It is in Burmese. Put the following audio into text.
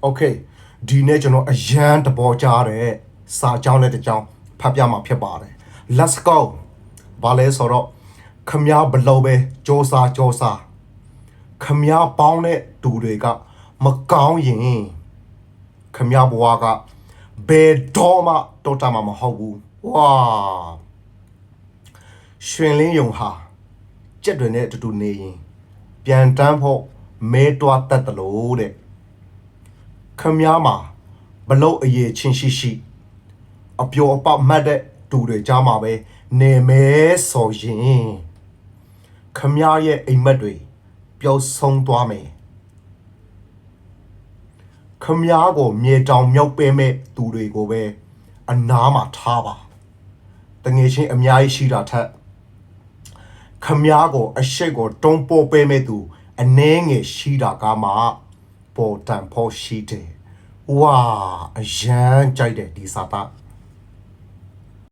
Okay ဒီနေ့ကျွန်တော်အရန်တဘောကြားတဲ့စာကြောင်းနဲ့တကြောင်းဖတ်ပြမှာဖြစ်ပါတယ် Let's go ဘာလဲဆိုတော့ခမည်းဘလို့ပဲစ조사ခမည်းပေါင်းတဲ့သူတွေကမကောင်းရင်ခမည်းဘွားကဘယ်တော့မှတော်တာမှာမဟုတ်ဘူးဝါရှင်လင်းယုံဟာကြက်တွေနဲ့အတူတူနေရင်ပြန်တန်းဖို့မဲတွားတတ်တယ်လို့တဲ့ခမည်းမှာဘလို့အရေးချင်းရှိအပျော်အပေါက်မှတ်တဲ့သူတွေကြားမှာပဲနေမဲဆိုရင်ခမည်းရဲ့အိမ်မက်တွေပျောက်ဆုံးသွားမယ်ခမည်းကိုမြေတောင်မြောက်ပေးမဲ့သူတွေကိုပဲအနားမှာထားပါတငယ်ချင်းအများကြီးရှိတာထက်ခမည်းကိုအရှိတ်ကိုတုံးပိုးပေးမဲ့သူအနှဲငယ်ရှိတာကမှပေါ်တန်ဖို့ရှိတယ်ဝါအရန်ကြိုက်တယ်ဒီစာသား